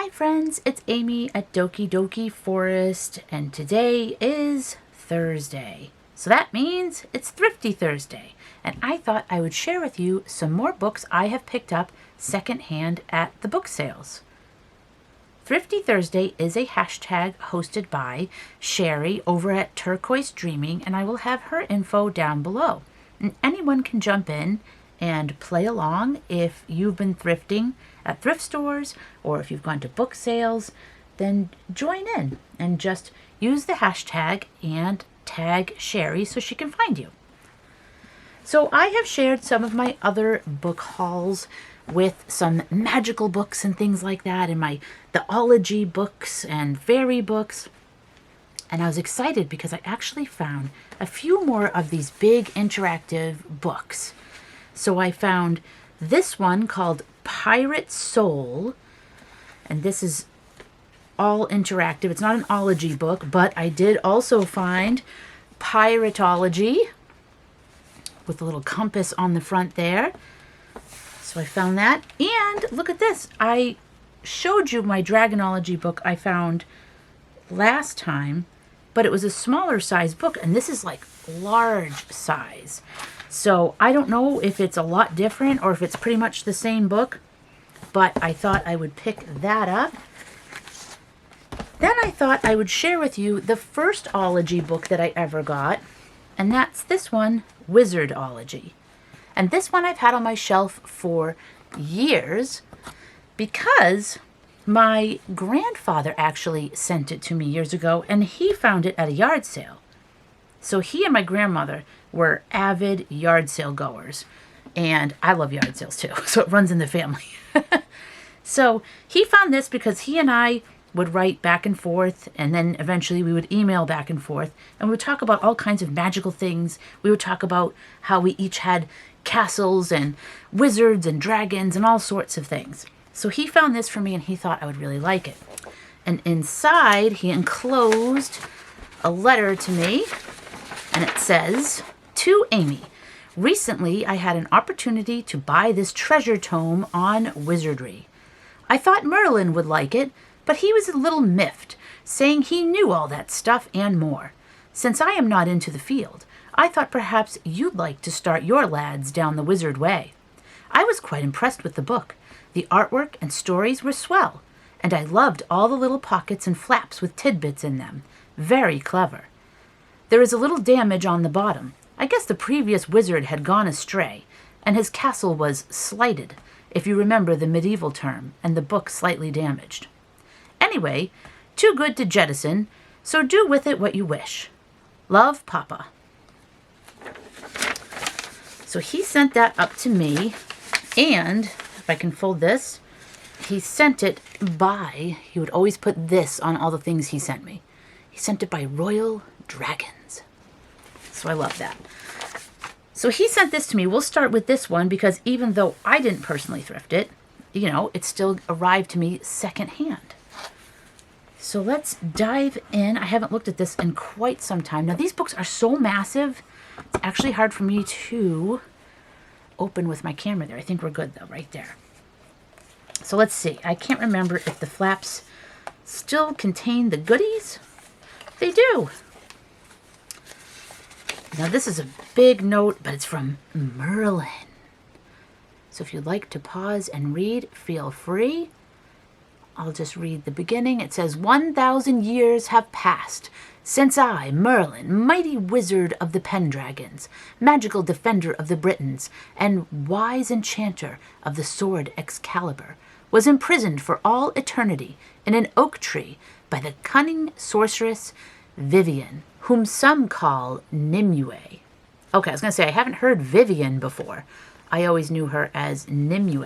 Hi friends, it's Amy at Doki Doki Forest, and today is Thursday. So that means it's Thrifty Thursday, and I thought I would share with you some more books I have picked up secondhand at the book sales. Thrifty Thursday is a hashtag hosted by Sheree over at Turquoise Dreaming, and I will have her info down below. And anyone can jump in and play along if you've been thrifting at thrift stores or if you've gone to book sales. Then join in and just use the hashtag and tag Sheree so she can find you. So I have shared some of my other book hauls with some magical books and things like that, and the ology books and fairy books. And I was excited because I actually found a few more of these big interactive books. So I found this one called Pirate Soul, and this is all interactive. It's not an ology book, but I did also find Piratology with a little compass on the front there. So I found that. And look at this. I showed you my Dragonology book I found last time, but it was a smaller size book, and this is like large size. So I don't know if it's a lot different or if it's pretty much the same book, but I thought I would pick that up. Then I thought I would share with you the first ology book that I ever got, and that's this one, Wizardology. And this one I've had on my shelf for years because my grandfather actually sent it to me years ago, and he found it at a yard sale. So he and my grandmother were avid yard sale goers, and I love yard sales too, so it runs in the family. So he found this because he and I would write back and forth, and then eventually we would email back and forth, and we would talk about all kinds of magical things. We would talk about how we each had castles and wizards and dragons and all sorts of things. So he found this for me, and he thought I would really like it. And inside he enclosed a letter to me, and it says, "To Amy, recently I had an opportunity to buy this treasure tome on wizardry. I thought Merlin would like it, but he was a little miffed, saying he knew all that stuff and more. Since I am not into the field, I thought perhaps you'd like to start your lads down the wizard way. I was quite impressed with the book. The artwork and stories were swell, and I loved all the little pockets and flaps with tidbits in them. Very clever. There is a little damage on the bottom. I guess the previous wizard had gone astray, and his castle was slighted, if you remember the medieval term, and the book slightly damaged. Anyway, too good to jettison, so do with it what you wish. Love, Papa." So he sent that up to me, and if I can fold this, he sent it by, he would always put this on all the things he sent me. He sent it by Royal Dragons. So I love that. So he sent this to me. We'll start with this one because even though I didn't personally thrift it, it still arrived to me secondhand. So let's dive in. I haven't looked at this in quite some time. Now these books are so massive, it's actually hard for me to open with my camera there. I think we're good though, right there. So let's see. I can't remember if the flaps still contain the goodies. They do. Now this is a big note, but it's from Merlin. So if you'd like to pause and read, feel free. I'll just read the beginning. It says, 1,000 years have passed since I, Merlin, mighty wizard of the Pendragons, magical defender of the Britons, and wise enchanter of the sword Excalibur, was imprisoned for all eternity in an oak tree by the cunning sorceress Vivian, whom some call Nimue. Okay, I was going to say, I haven't heard Vivian before. I always knew her as Nimue.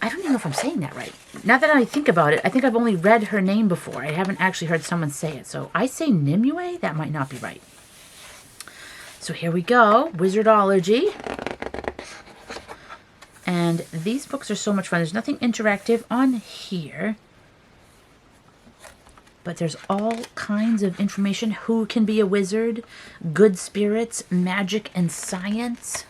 I don't even know if I'm saying that right. Now that I think about it, I think I've only read her name before. I haven't actually heard someone say it. So I say Nimue? That might not be right. So here we go. Wizardology. And these books are so much fun. There's nothing interactive on here, but there's all kinds of information. Who can be a wizard? Good spirits, magic, and science.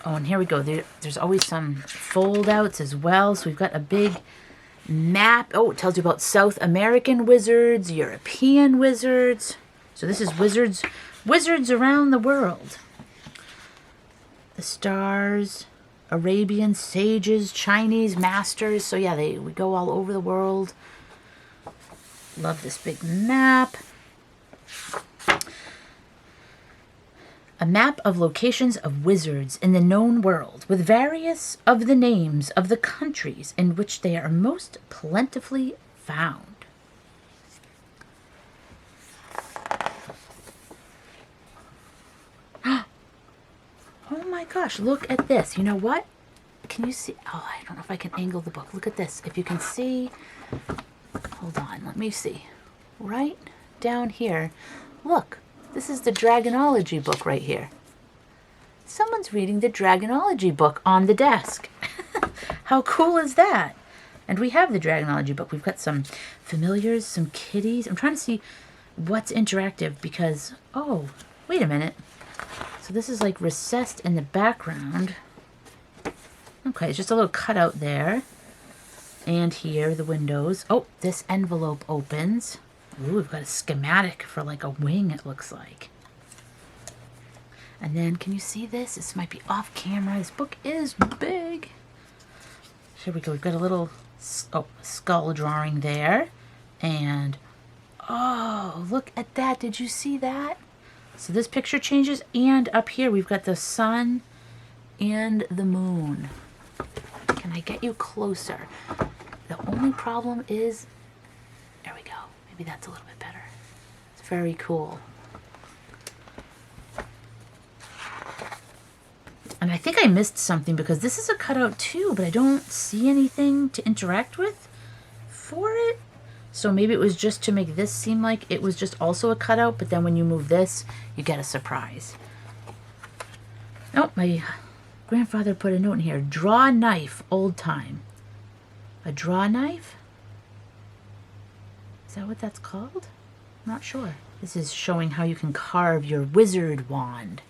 Oh, and here we go. There's always some fold-outs as well. So we've got a big map. Oh, it tells you about South American wizards, European wizards. So this is wizards around the world. The stars, Arabian sages, Chinese masters. So yeah, we go all over the world. Love this big map. A map of locations of wizards in the known world, with various of the names of the countries in which they are most plentifully found. Oh my gosh, look at this. You know what? Can you see? Oh, I don't know if I can angle the book. Look at this. If you can see, hold on, let me see. Right down here, look. This is the Dragonology book right here. Someone's reading the Dragonology book on the desk. How cool is that? And we have the Dragonology book. We've got some familiars, some kitties. I'm trying to see what's interactive because, oh, wait a minute. So this is like recessed in the background. Okay, it's just a little cutout there. And here, the windows. Oh, this envelope opens. Ooh, we've got a schematic for like a wing, it looks like. And then, can you see this? This might be off camera. This book is big. Here we go. We've got a little skull drawing there. And, oh, look at that. Did you see that? So this picture changes. And up here, we've got the sun and the moon. Can I get you closer? The only problem is, there we go. Maybe that's a little bit better. It's very cool. And I think I missed something because this is a cutout too, but I don't see anything to interact with for it. So maybe it was just to make this seem like it was just also a cutout, but then when you move this, you get a surprise. Oh, my grandfather put a note in here. Draw knife, old time. A draw knife? Is that what that's called? I'm not sure. This is showing how you can carve your wizard wand.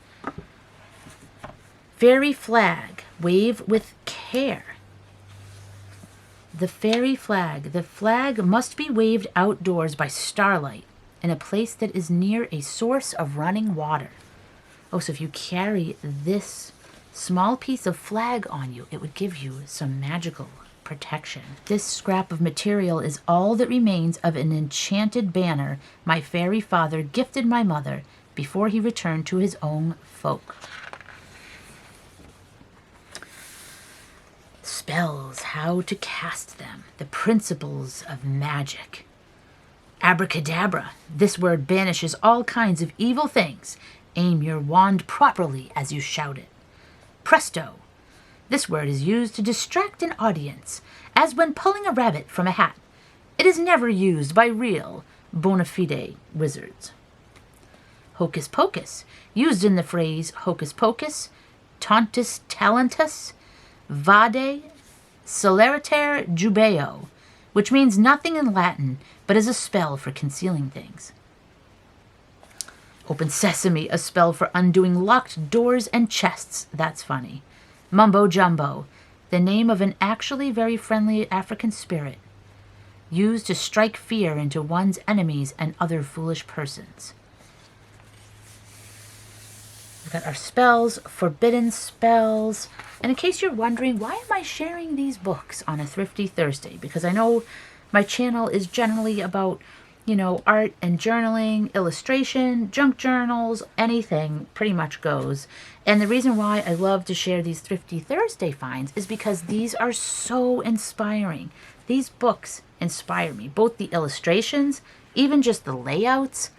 Fairy flag. Wave with care. The fairy flag. The flag must be waved outdoors by starlight in a place that is near a source of running water. Oh, so if you carry this small piece of flag on you, it would give you some magical protection. This scrap of material is all that remains of an enchanted banner my fairy father gifted my mother before he returned to his own folk. Spells, how to cast them, the principles of magic. Abracadabra, this word banishes all kinds of evil things. Aim your wand properly as you shout it. Presto, this word is used to distract an audience, as when pulling a rabbit from a hat. It is never used by real, bona fide wizards. Hocus pocus, used in the phrase hocus pocus, tantus talentus, vade, celeriter jubeo, which means nothing in Latin, but is a spell for concealing things. Open sesame, a spell for undoing locked doors and chests. That's funny. Mumbo jumbo, the name of an actually very friendly African spirit, used to strike fear into one's enemies and other foolish persons. We've got our spells, forbidden spells. And in case you're wondering, why am I sharing these books on a Thrifty Thursday? Because I know my channel is generally about, art and journaling, illustration, junk journals, anything pretty much goes. And the reason why I love to share these Thrifty Thursday finds is because these are so inspiring. These books inspire me, both the illustrations, even just the layouts,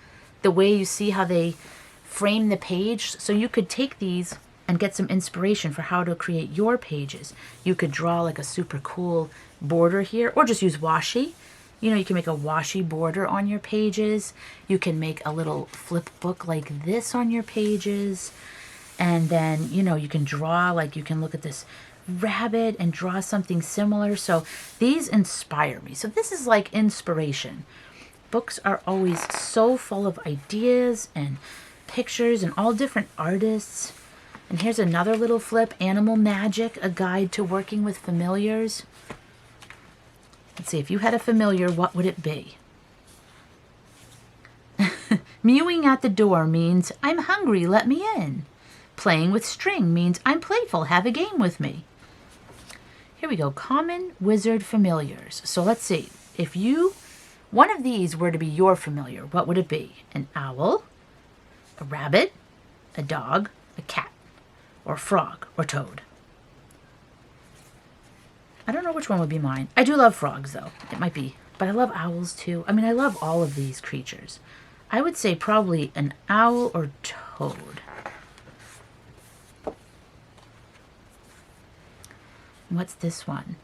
the way you see how they frame the page. So you could take these and get some inspiration for how to create your pages. You could draw like a super cool border here, or just use washi. You can make a washi border on your pages. You can make a little flip book like this on your pages. And then, you can draw, like you can look at this rabbit and draw something similar. So these inspire me. So this is like inspiration. Books are always so full of ideas and pictures and all different artists. And here's another little flip, Animal Magic, a guide to working with familiars. Let's see, if you had a familiar, what would it be? Mewing at the door means, I'm hungry, let me in. Playing with string means, I'm playful, have a game with me. Here we go, common wizard familiars. So let's see, if one of these were to be your familiar, what would it be? An owl, a rabbit, a dog, a cat, or a frog, or toad? I don't know which one would be mine. I do love frogs, though. It might be, but I love owls, too. I mean, I love all of these creatures. I would say probably an owl or toad. What's this one?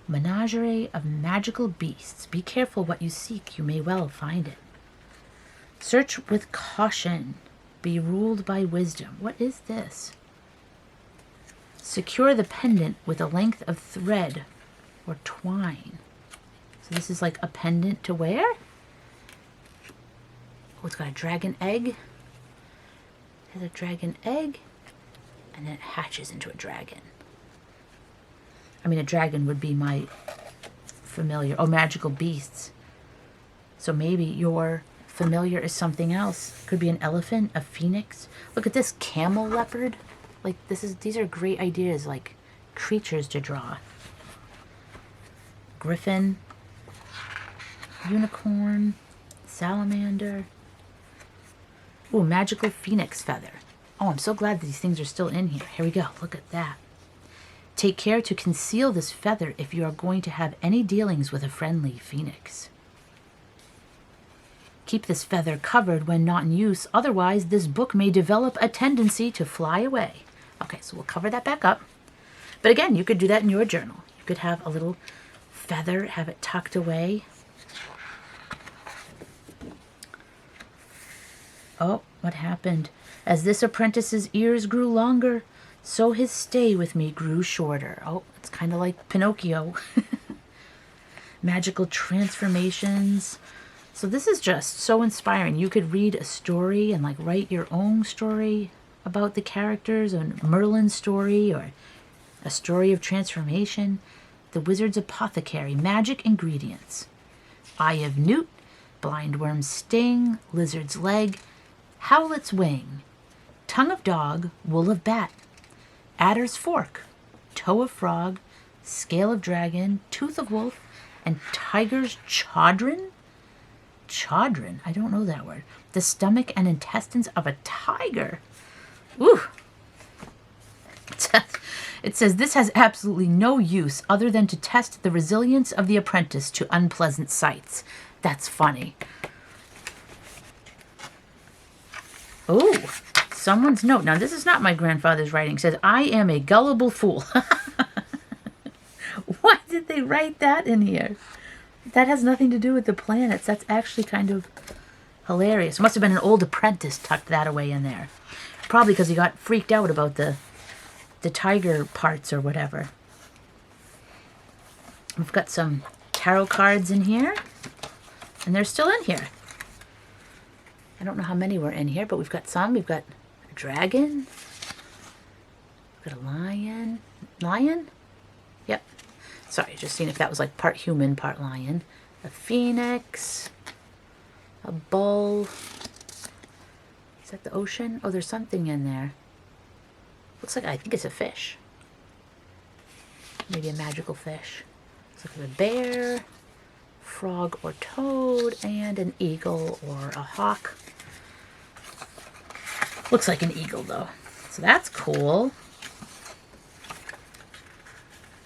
Menagerie of magical beasts. Be careful what you seek. You may well find it. Search with caution. Be ruled by wisdom. What is this? Secure the pendant with a length of thread or twine. So this is like a pendant to wear? Oh, it's got a dragon egg. It has a dragon egg. And then it hatches into a dragon. I mean, a dragon would be my familiar. Oh, magical beasts. So maybe your familiar is something else. Could be an elephant, a phoenix. Look at this camel leopard. Like these are great ideas, like creatures to draw. Griffin, unicorn, salamander. Ooh, magical phoenix feather. Oh, I'm so glad these things are still in here. Here we go. Look at that. Take care to conceal this feather if you are going to have any dealings with a friendly phoenix. Keep this feather covered when not in use, otherwise this book may develop a tendency to fly away. Okay, so we'll cover that back up. But again, you could do that in your journal. You could have a little feather, have it tucked away. Oh, what happened? As this apprentice's ears grew longer, so his stay with me grew shorter. Oh, it's kind of like Pinocchio. Magical transformations. So this is just so inspiring. You could read a story and like write your own story about the characters, a Merlin story or a story of transformation. The Wizard's Apothecary, magic ingredients. Eye of newt, blindworm's sting, lizard's leg, howlet's wing, tongue of dog, wool of bat, adder's fork, toe of frog, scale of dragon, tooth of wolf, and tiger's chaudron? Chaudron? I don't know that word. The stomach and intestines of a tiger. Ooh. It says this has absolutely no use other than to test the resilience of the apprentice to unpleasant sights. That's funny. Oh, someone's note. Now, this is not my grandfather's writing. It says, I am a gullible fool. Why did they write that in here? That has nothing to do with the planets. That's actually kind of hilarious. Must have been an old apprentice tucked that away in there. Probably because he got freaked out about the tiger parts or whatever. We've got some tarot cards in here. And they're still in here. I don't know how many were in here, but we've got some. We've got a dragon. We've got a lion. Lion? Yep. Sorry, just seeing if that was like part human, part lion. A phoenix. A bull. Is that the ocean? Oh, there's something in there. Looks like, I think it's a fish. Maybe a magical fish. Looks like a bear, frog or toad, and an eagle or a hawk. Looks like an eagle though. So that's cool.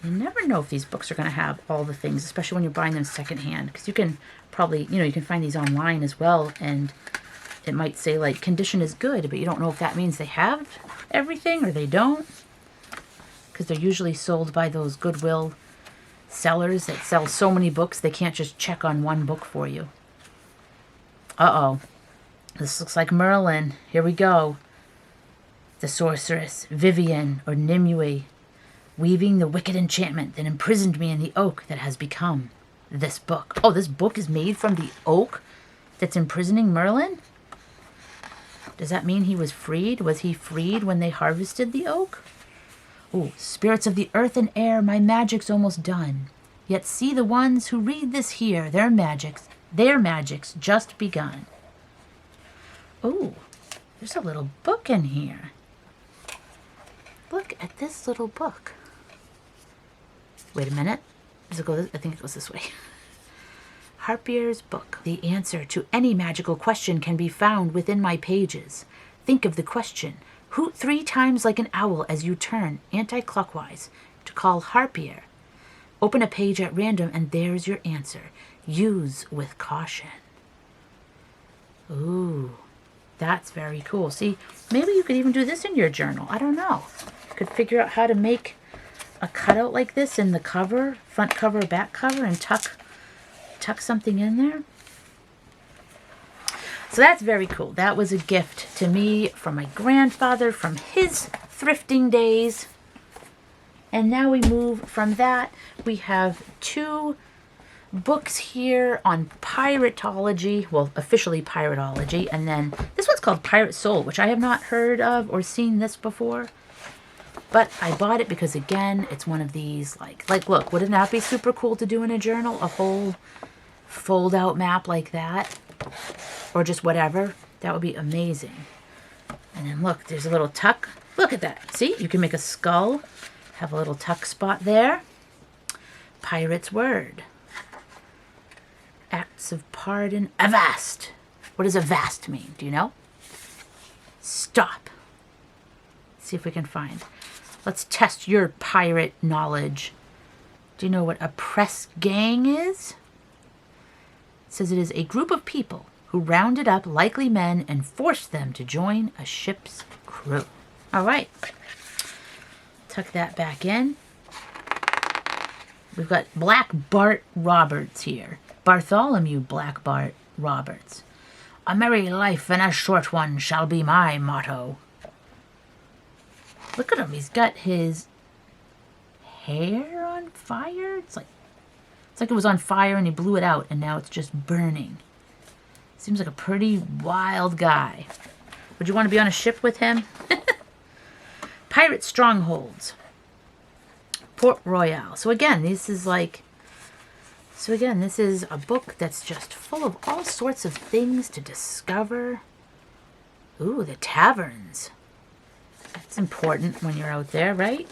You never know if these books are going to have all the things, especially when you're buying them secondhand. Because you can probably, you can find these online as well. And it might say like condition is good, but you don't know if that means they have everything or they don't. Because they're usually sold by those Goodwill sellers that sell so many books they can't just check on one book for you. Uh-oh. This looks like Merlin. Here we go. The sorceress, Vivian or Nimue, weaving the wicked enchantment that imprisoned me in the oak that has become this book. Oh, this book is made from the oak that's imprisoning Merlin? Does that mean he was freed? Was he freed when they harvested the oak? Ooh, spirits of the earth and air, my magic's almost done. Yet see the ones who read this here, their magic's just begun. Ooh, there's a little book in here. Look at this little book. Wait a minute. Does it go I think it goes this way. Harpier's book. The answer to any magical question can be found within my pages. Think of the question. Hoot 3 times like an owl as you turn anti-clockwise to call Harpier. Open a page at random and there's your answer. Use with caution. Ooh, that's very cool. See, maybe you could even do this in your journal. I don't know. You could figure out how to make a cutout like this in the cover, front cover, back cover, and tuck something in there. So that's very cool. That was a gift to me from my grandfather from his thrifting days. And now we move from that. We have 2 books here on piratology. Well, officially piratology. And then this one's called Pirate Soul, which I have not heard of or seen this before. But I bought it because, again, it's one of these, like look, wouldn't that be super cool to do in a journal? A whole fold-out map like that. Or just whatever. That would be amazing. And then look, there's a little tuck. Look at that. See, you can make a skull. Have a little tuck spot there. Pirate's word. Acts of pardon. Avast. What does avast mean? Do you know? Stop. See if we can find. Let's test your pirate knowledge. Do you know what a press gang is? It says it is a group of people who rounded up likely men and forced them to join a ship's crew. All right. Tuck that back in. We've got Black Bart Roberts here. Bartholomew Black Bart Roberts. A merry life and a short one shall be my motto. Look at him. He's got his hair on fire. It's like it was on fire and he blew it out and now it's just burning. Seems like a pretty wild guy. Would you want to be on a ship with him? Pirate strongholds. Port Royal. So again, this is a book that's just full of all sorts of things to discover. Ooh, the taverns. That's important when you're out there, right?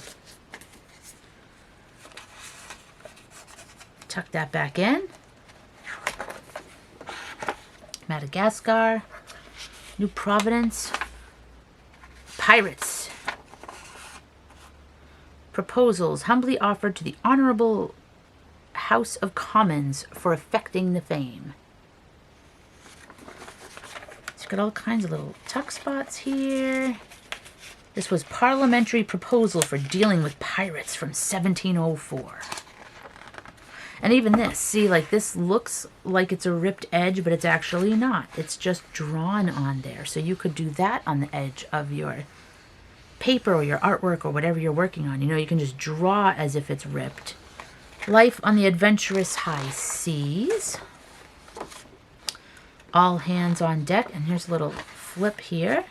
Tuck that back in. Madagascar. New Providence. Pirates. Proposals humbly offered to the Honorable House of Commons for effecting the fame. So you've got all kinds of little tuck spots here. This was parliamentary proposal for dealing with pirates from 1704. And even this, see, like this looks like it's a ripped edge, but it's actually not. It's just drawn on there. So you could do that on the edge of your paper or your artwork or whatever you're working on. You know, you can just draw as if it's ripped. Life on the adventurous high seas. All hands on deck. And here's a little flip here.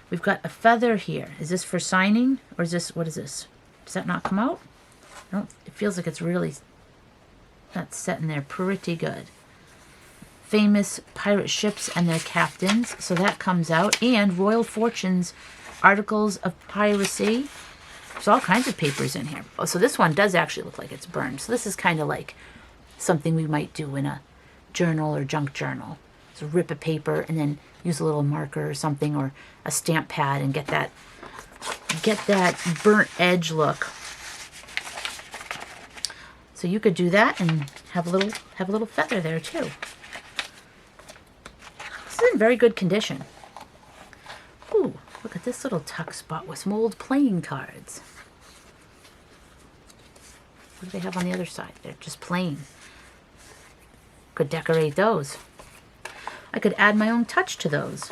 We've got a feather here. Is this for signing? Or is this, what is this? Does that not come out? It feels like it's really not set in there pretty good. Famous pirate ships and their captains. So that comes out. And Royal Fortune's articles of piracy. There's all kinds of papers in here. Oh, so this one does actually look like it's burned. So this is kind of like something we might do in a journal or junk journal. So rip a paper and then use a little marker or something or a stamp pad and get that burnt edge look. So you could do that and have a little feather there too. This is in very good condition. Ooh, look at this little tuck spot with some old playing cards. What do they have on the other side? They're just plain. Could decorate those. I could add my own touch to those.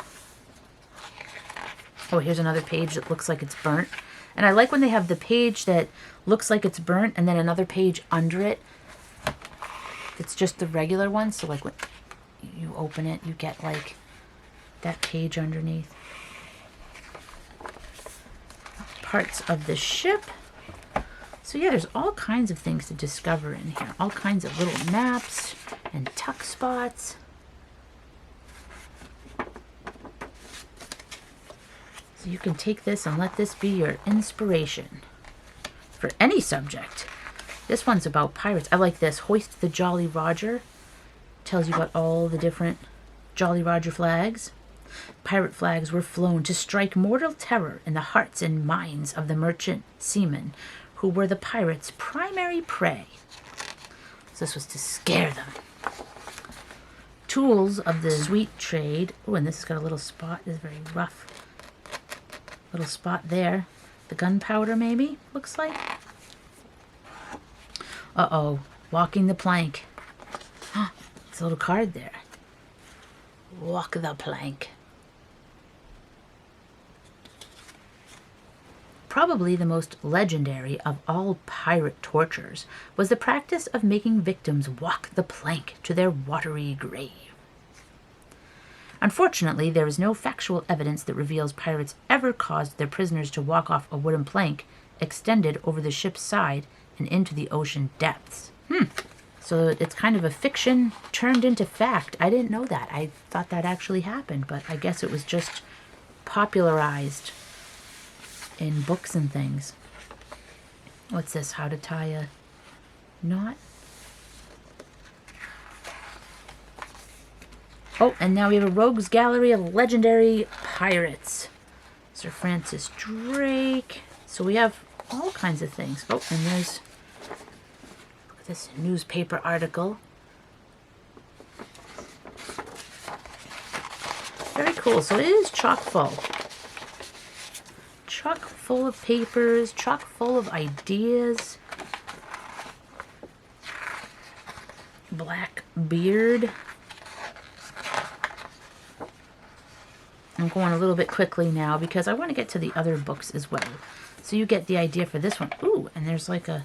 Oh, here's another page that looks like it's burnt. And I like when they have the page that looks like it's burnt and then another page under it. It's just the regular one. So like when you open it, you get like that page underneath. parts of the ship. So yeah, there's all kinds of things to discover in here. All kinds of little maps and tuck spots. So you can take this and let this be your inspiration for any subject. This one's about pirates. I like this. Hoist the Jolly Roger. Tells you about all the different Jolly Roger flags. Pirate flags were flown to strike mortal terror in the hearts and minds of the merchant seamen, who were the pirates' primary prey. So this was to scare them. Tools of the sweet trade. Oh, and this has got a little spot. It's very rough. Little spot there. The gunpowder, maybe, looks like. Uh-oh. Walking the plank. It's a little card there. Walk the plank. Probably the most legendary of all pirate tortures was the practice of making victims walk the plank to their watery grave. Unfortunately, there is no factual evidence that reveals pirates ever caused their prisoners to walk off a wooden plank extended over the ship's side and into the ocean depths. So it's kind of a fiction turned into fact. I didn't know that. I thought that actually happened, but I guess it was just popularized in books and things. What's this? How to tie a knot? Oh, and now we have a rogues gallery of legendary pirates. Sir Francis Drake. So we have all kinds of things. Oh, and there's this newspaper article. Very cool. So it is chock full. Chock full of papers, chock full of ideas. Black beard. I'm going a little bit quickly now because I want to get to the other books as well. So you get the idea for this one. Ooh, and there's like a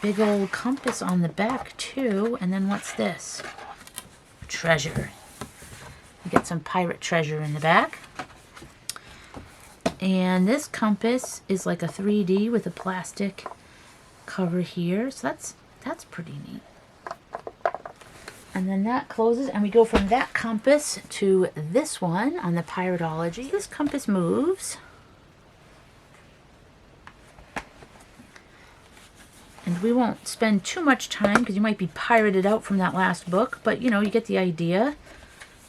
big old compass on the back too. And then what's this? Treasure. You get some pirate treasure in the back. And this compass is like a 3D with a plastic cover here. So that's pretty neat. And then that closes, and we go from that compass to this one on the Piratology. This compass moves. And we won't spend too much time because you might be pirated out from that last book, but you know, you get the idea.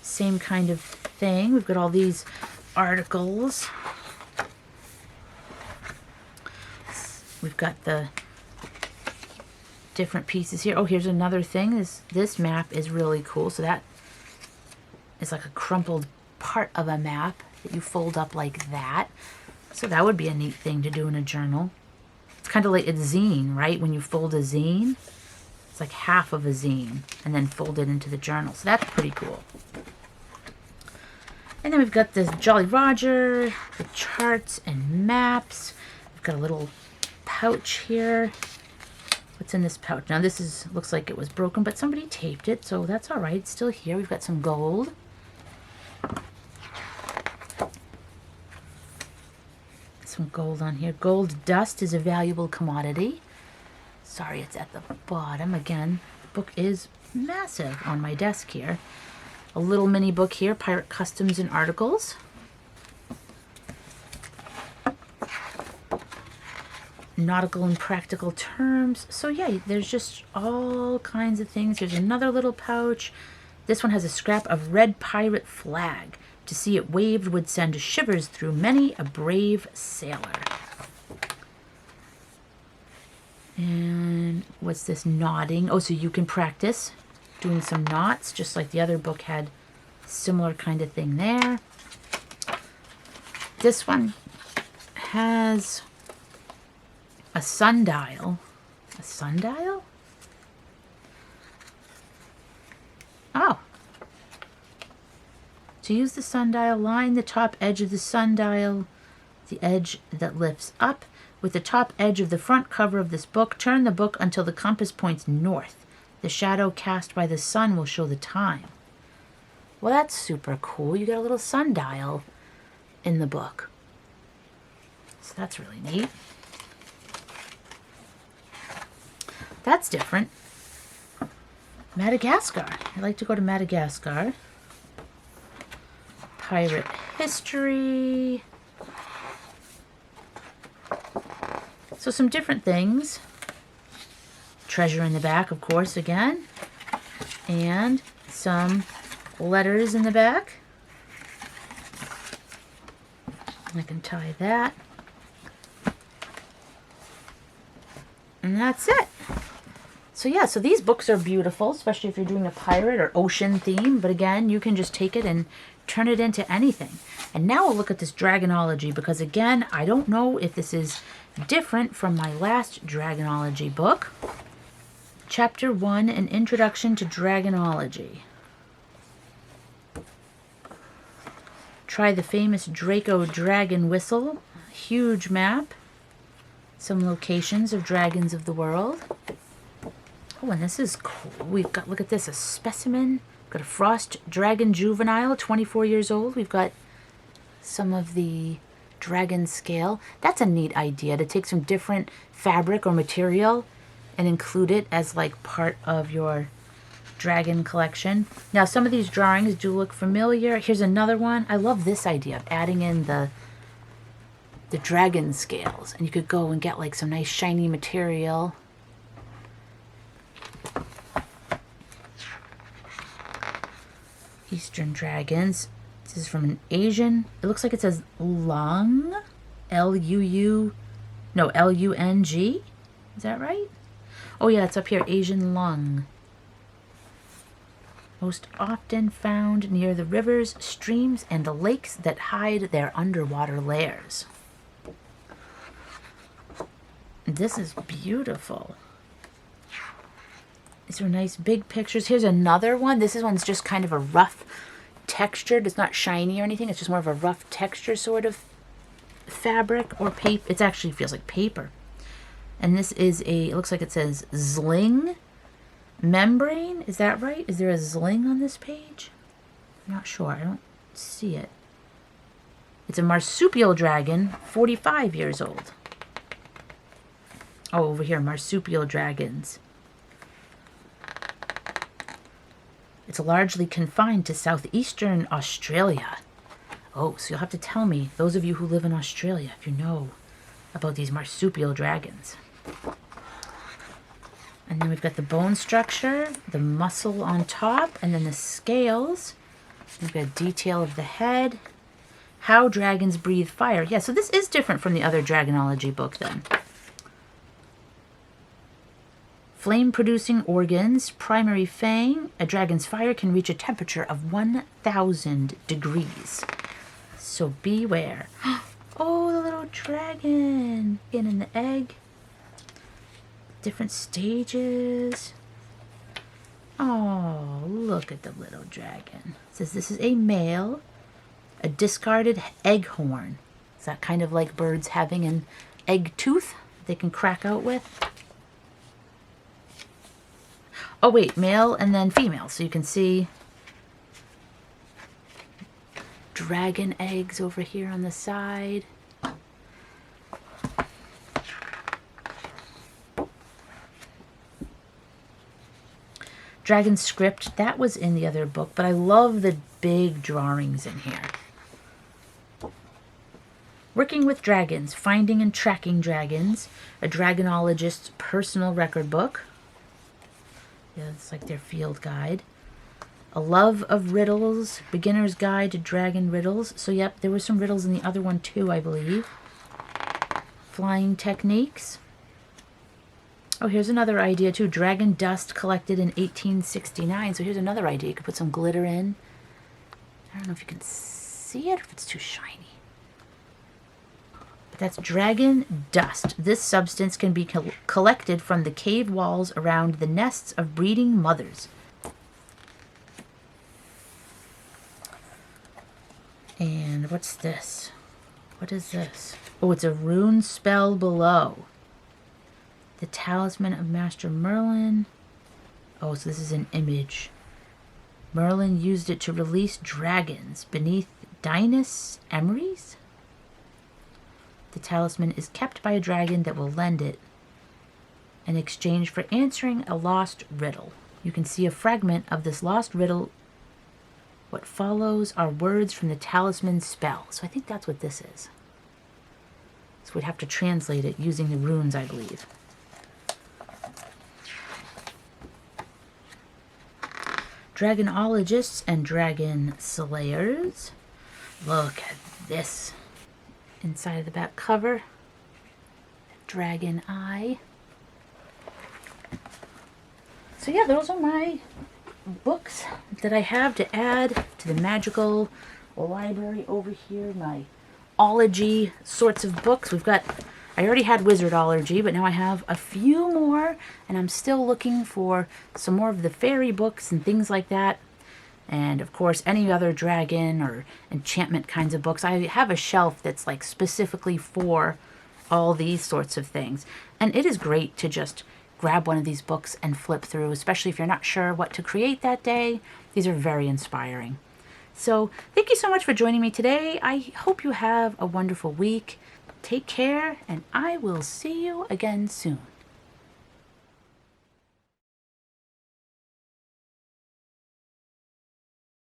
Same kind of thing. We've got all these articles. We've got the different pieces here. Oh, here's another thing. This map is really cool. So that is like a crumpled part of a map that you fold up like that. So that would be a neat thing to do in a journal. It's kind of like a zine, right? When you fold a zine, it's like half of a zine and then fold it into the journal. So that's pretty cool. And then we've got this Jolly Roger, the charts and maps. We've got a little pouch here. What's in this pouch? Now this looks like it was broken, but somebody taped it, so that's all right. It's still here. We've got some gold. Some gold on here. Gold dust is a valuable commodity. Sorry, it's at the bottom. Again, the book is massive on my desk here. A little mini book here, Pirate Customs and Articles. Nautical and practical terms. So yeah, there's just all kinds of things. There's another little pouch. This one has a scrap of red pirate flag. To see it waved would send shivers through many a brave sailor. And what's this? Knotting. Oh, so you can practice doing some knots, just like the other book had similar kind of thing there. This one has a sundial. A sundial? Oh. To use the sundial, line the top edge of the sundial, the edge that lifts up, with the top edge of the front cover of this book. Turn the book until the compass points north. The shadow cast by the sun will show the time. Well, that's super cool. You got a little sundial in the book. So that's really neat. That's different. Madagascar. I like to go to Madagascar. Pirate history. So some different things. Treasure in the back, of course, again. And some letters in the back. I can tie that. And that's it. So yeah, so these books are beautiful, especially if you're doing a pirate or ocean theme. But again, you can just take it and turn it into anything. And now we'll look at this Dragonology, because again, I don't know if this is different from my last Dragonology book. Chapter 1, An Introduction to Dragonology. Try the famous Draco dragon whistle. Huge map. Some locations of dragons of the world. Oh, and this is cool. We've got, look at this, a specimen. We've got a frost dragon juvenile, 24 years old. We've got some of the dragon scale. That's a neat idea, to take some different fabric or material and include it as like part of your dragon collection. Now, some of these drawings do look familiar. Here's another one. I love this idea of adding in the dragon scales, and you could go and get like some nice shiny material. Eastern dragons. This is from an Asian. It looks like it says Lung. L-U-U. No, L-U-N-G. Is that right? Oh yeah, it's up here. Asian lung. Most often found near the rivers, streams, and the lakes that hide their underwater lairs. This is beautiful. These are nice big pictures. Here's another one. This one's just kind of a rough textured. It's not shiny or anything. It's just more of a rough texture sort of fabric or paper. It actually feels like paper. And this is a, it looks like it says Zling membrane. Is that right? Is there a Zling on this page? I'm not sure. I don't see it. It's a marsupial dragon, 45 years old. Oh, over here, marsupial dragons. It's largely confined to southeastern Australia. Oh, so you'll have to tell me, those of you who live in Australia, if you know about these marsupial dragons. And then we've got the bone structure, the muscle on top, and then the scales. We've got detail of the head. How dragons breathe fire. Yeah, so this is different from the other Dragonology book then. Flame-producing organs, primary fang. A dragon's fire can reach a temperature of 1,000 degrees. So beware. Oh, the little dragon. Again, in the egg. Different stages. Oh, look at the little dragon. It says this is a male. A discarded egg horn. Is that kind of like birds having an egg tooth they can crack out with? Oh wait, male and then female. So you can see dragon eggs over here on the side. Dragon script, that was in the other book, but I love the big drawings in here. Working with Dragons, Finding and Tracking Dragons, a dragonologist's personal record book. Yeah, it's like their field guide. A Love of Riddles, Beginner's Guide to Dragon Riddles. So yep, there were some riddles in the other one too, I believe. Flying Techniques. Oh, here's another idea too. Dragon dust collected in 1869. So here's another idea. You could put some glitter in. I don't know if you can see it or if it's too shiny. But that's dragon dust. This substance can be collected from the cave walls around the nests of breeding mothers. And what's this? What is this? Oh, it's a rune spell below. The Talisman of Master Merlin. Oh, so this is an image. Merlin used it to release dragons beneath Dinas Emery's. The talisman is kept by a dragon that will lend it in exchange for answering a lost riddle. You can see a fragment of this lost riddle. What follows are words from the talisman spell. So I think that's what this is. So we'd have to translate it using the runes, I believe. Dragonologists and dragon slayers. Look at this. Inside of the back cover, dragon eye. So yeah, those are my books that I have to add to the magical library over here. My ology sorts of books. I already had wizardology, but now I have a few more, and I'm still looking for some more of the fairy books and things like that. And of course, any other dragon or enchantment kinds of books. I have a shelf that's like specifically for all these sorts of things. And it is great to just grab one of these books and flip through, especially if you're not sure what to create that day. These are very inspiring. So thank you so much for joining me today. I hope you have a wonderful week. Take care, and I will see you again soon.